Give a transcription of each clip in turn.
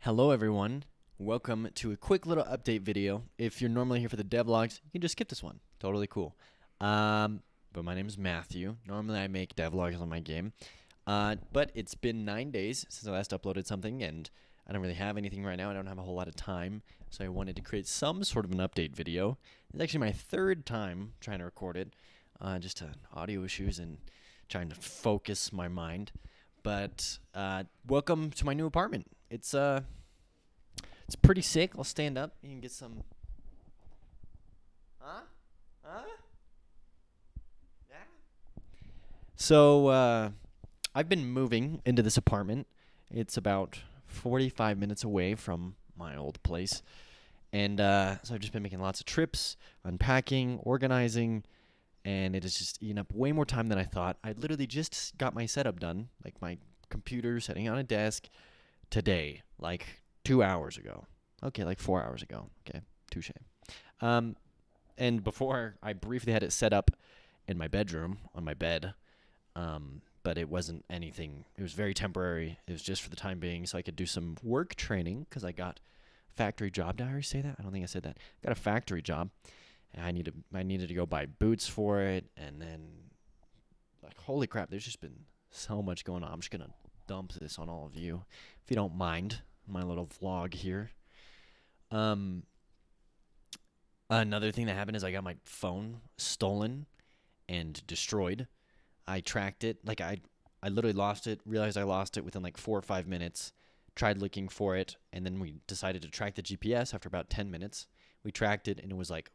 Hello everyone, welcome to a quick little update video. If you're normally here for the devlogs, you can just skip this one, totally cool. But my name is Matthew. Normally I make devlogs on my game, but it's been 9 days since I last uploaded something, and I don't really have anything right now. I don't have a whole lot of time, so I wanted to create some sort of an update video. It's actually my third time trying to record it, just audio issues and trying to focus my mind. But welcome to my new apartment. It's pretty sick. I'll stand up. You can get some. Huh? Yeah. So I've been moving into this apartment. It's about 45 minutes away from my old place, and so I've just been making lots of trips, unpacking, organizing, and it has just eaten up way more time than I thought. I literally just got my setup done, like my computer setting on a desk, today, like 2 hours ago. Okay, like 4 hours ago. Okay, touche. And before, I briefly had it set up in my bedroom on my bed, but it wasn't anything. It was very temporary. It was just for the time being, so I could do some work training because I got a factory job. Did I already say that? I don't think I said that. Got a factory job. And I needed to go buy boots for it, and then, like, holy crap, there's just been so much going on. I'm just gonna dump this on all of you, if you don't mind, my little vlog here. Another thing that happened is I got my phone stolen and destroyed. I tracked it, like I literally lost it, realized I lost it within like 4 or 5 minutes, tried looking for it, and then we decided to track the GPS after about 10 minutes. We tracked it, and it was like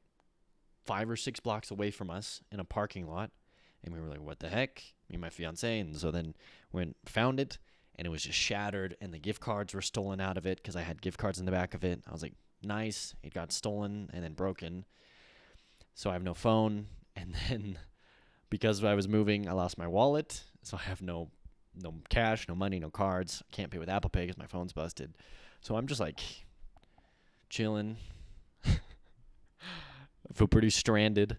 5 or 6 blocks away from us in a parking lot, and we were like, what the heck? Me and my fiance, and so then found it, and it was just shattered, and the gift cards were stolen out of it because I had gift cards in the back of it. I was like, nice. It got stolen and then broken, so I have no phone, and then because I was moving, I lost my wallet, so I have no cash, no money, no cards. Can't pay with Apple Pay because my phone's busted. So I'm just like chilling. I feel pretty stranded.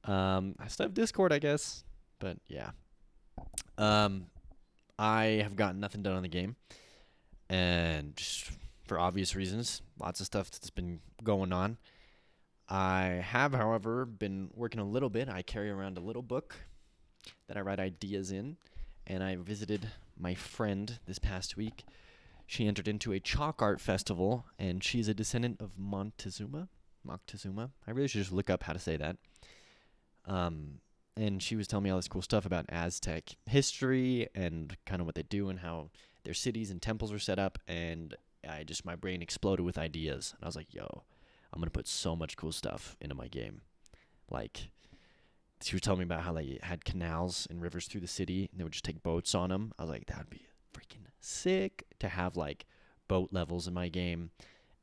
I still have Discord, I guess, but yeah. I have gotten nothing done on the game, and just for obvious reasons, lots of stuff that's been going on. I have, however, been working a little bit. I carry around a little book that I write ideas in, and I visited my friend this past week. She entered into a chalk art festival, and she's a descendant of Moctezuma. I really should just look up how to say that. And she was telling me all this cool stuff about Aztec history and kind of what they do and how their cities and temples are set up, and my brain exploded with ideas. And I was like, yo, I'm going to put so much cool stuff into my game. Like, she was telling me about how they had canals and rivers through the city, and they would just take boats on them. I was like, that would be freaking sick to have, like, boat levels in my game.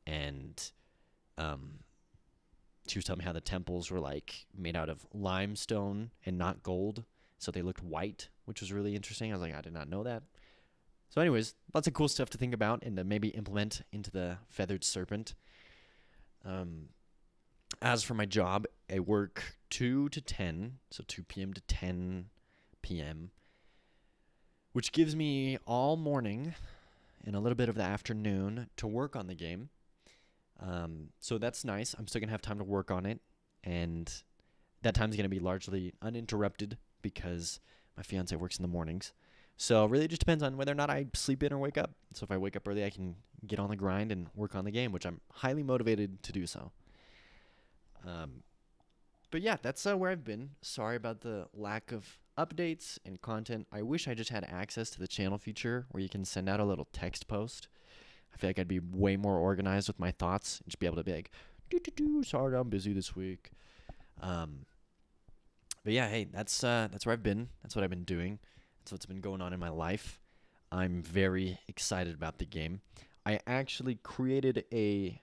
And she was telling me how the temples were, like, made out of limestone and not gold, so they looked white, which was really interesting. I was like, I did not know that. So anyways, lots of cool stuff to think about and to maybe implement into the Feathered Serpent. As for my job, I work 2 to 10, so 2 p.m. to 10 p.m., which gives me all morning and a little bit of the afternoon to work on the game. So that's nice. I'm still going to have time to work on it, and that time's going to be largely uninterrupted because my fiance works in the mornings. So it really just depends on whether or not I sleep in or wake up. So if I wake up early, I can get on the grind and work on the game, which I'm highly motivated to do so. But yeah, that's where I've been. Sorry about the lack of updates and content. I wish I just had access to the channel feature where you can send out a little text post. I feel like I'd be way more organized with my thoughts and just be able to be like, sorry, I'm busy this week. But yeah, hey, that's where I've been. That's what I've been doing. That's what's been going on in my life. I'm very excited about the game. I actually created a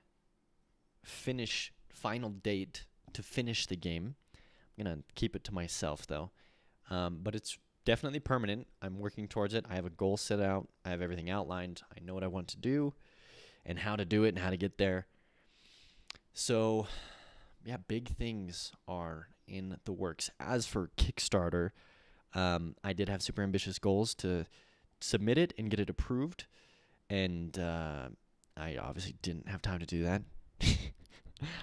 final date to finish the game. I'm going to keep it to myself, though. But it's definitely permanent. I'm working towards it. I have a goal set out. I have everything outlined. I know what I want to do and how to do it and how to get there. So, yeah, big things are in the works. As for Kickstarter, I did have super ambitious goals to submit it and get it approved. And I obviously didn't have time to do that.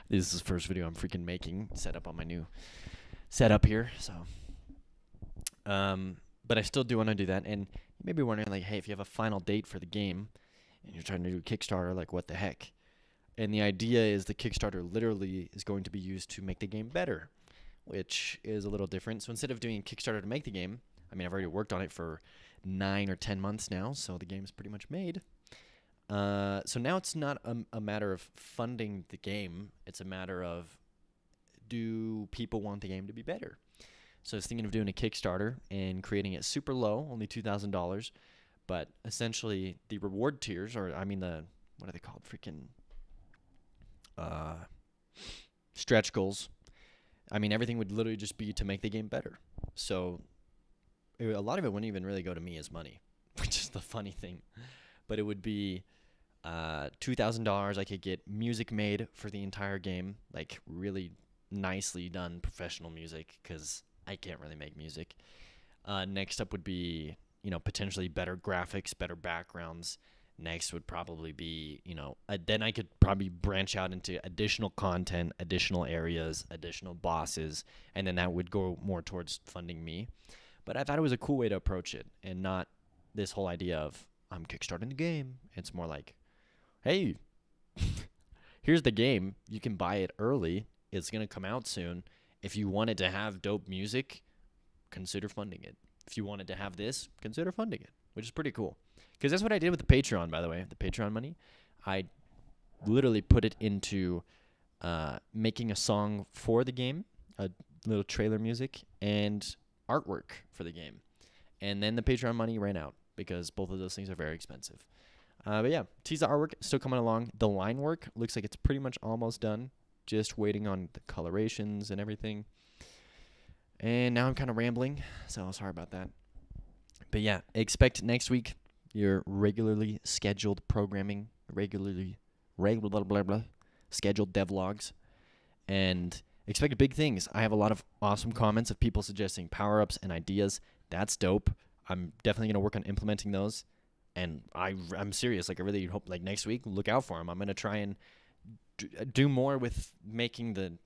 This is the first video I'm freaking making, set up on my new setup here. So, but I still do want to do that. And you may be wondering, like, hey, if you have a final date for the game and you're trying to do a Kickstarter, like, what the heck? And the idea is the Kickstarter literally is going to be used to make the game better, which is a little different. So instead of doing Kickstarter to make the game, I mean, I've already worked on it for 9 or 10 months now, so the game's pretty much made. So now it's not a matter of funding the game. It's a matter of, do people want the game to be better? So I was thinking of doing a Kickstarter and creating it super low, only $2,000. But essentially the reward tiers, or I mean what are they called? Freaking stretch goals. I mean, everything would literally just be to make the game better. So a lot of it wouldn't even really go to me as money, which is the funny thing. But it would be $2,000. I could get music made for the entire game, like really nicely done professional music, because I can't really make music. Next up would be, potentially better graphics, better backgrounds. Next would probably be, then I could probably branch out into additional content, additional areas, additional bosses, and then that would go more towards funding me. But I thought it was a cool way to approach it, and not this whole idea of, I'm kickstarting the game. It's more like, hey, here's the game. You can buy it early. It's going to come out soon. If you wanted to have dope music, consider funding it. If you wanted to have this, consider funding it, which is pretty cool. Because that's what I did with the Patreon, by the way. The Patreon money, I literally put it into making a song for the game, a little trailer music, and artwork for the game. And then the Patreon money ran out, because both of those things are very expensive. But yeah, tease the artwork, still coming along. The line work looks like it's pretty much almost done. Just waiting on the colorations and everything. And now I'm kind of rambling, so sorry about that. But yeah, expect next week your regularly scheduled programming, scheduled devlogs, and expect big things. I have a lot of awesome comments of people suggesting power-ups and ideas. That's dope. I'm definitely going to work on implementing those. And I'm serious. Like, I really hope, like, next week, look out for them. I'm going to try and do more with making the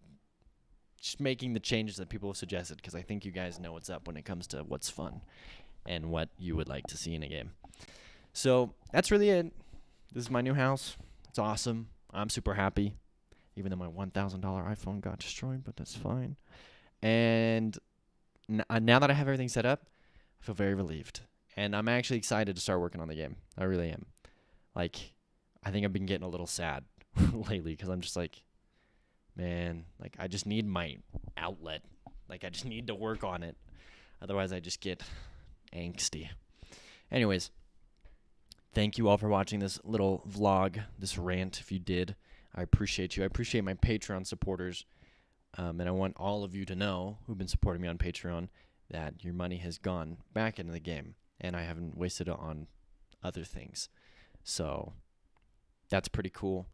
changes that people have suggested, because I think you guys know what's up when it comes to what's fun and what you would like to see in a game. So that's really it. This is my new house. It's awesome. I'm super happy, even though my $1,000 iPhone got destroyed, but that's fine. And now that I have everything set up, I feel very relieved. And I'm actually excited to start working on the game. I really am. Like, I think I've been getting a little sad lately, because I'm just like, man, like, I just need my outlet. Like, I just need to work on it. Otherwise, I just get angsty. Anyways, thank you all for watching this little vlog, this rant, if you did. I appreciate you. I appreciate my Patreon supporters. And I want all of you to know, who've been supporting me on Patreon, that your money has gone back into the game, and I haven't wasted it on other things. So that's pretty cool.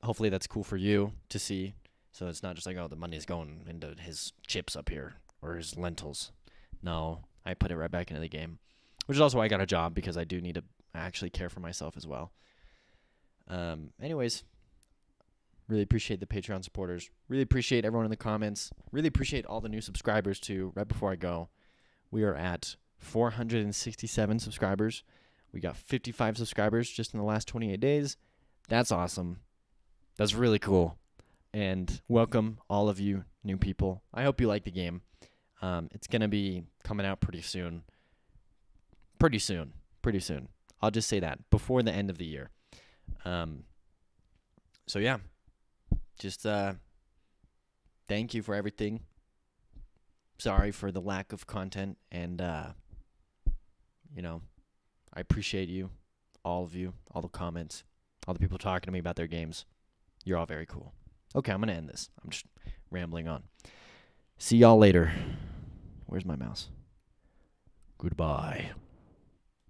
Hopefully that's cool for you to see. So it's not just like, oh, the money's going into his chips up here or his lentils. No, I put it right back into the game, which is also why I got a job, because I do need to actually care for myself as well. Anyways, really appreciate the Patreon supporters. Really appreciate everyone in the comments. Really appreciate all the new subscribers too. Right before I go, we are at 467 subscribers. We got 55 subscribers just in the last 28 days. That's awesome. That's really cool. And welcome all of you new people. I hope you like the game. It's going to be coming out pretty soon. Pretty soon. I'll just say that, before the end of the year. So yeah, just thank you for everything. Sorry for the lack of content, and I appreciate you, all of you, all the comments, all the people talking to me about their games. You're all very cool. Okay, I'm gonna end this. I'm just rambling on. See y'all later. Where's my mouse? Goodbye.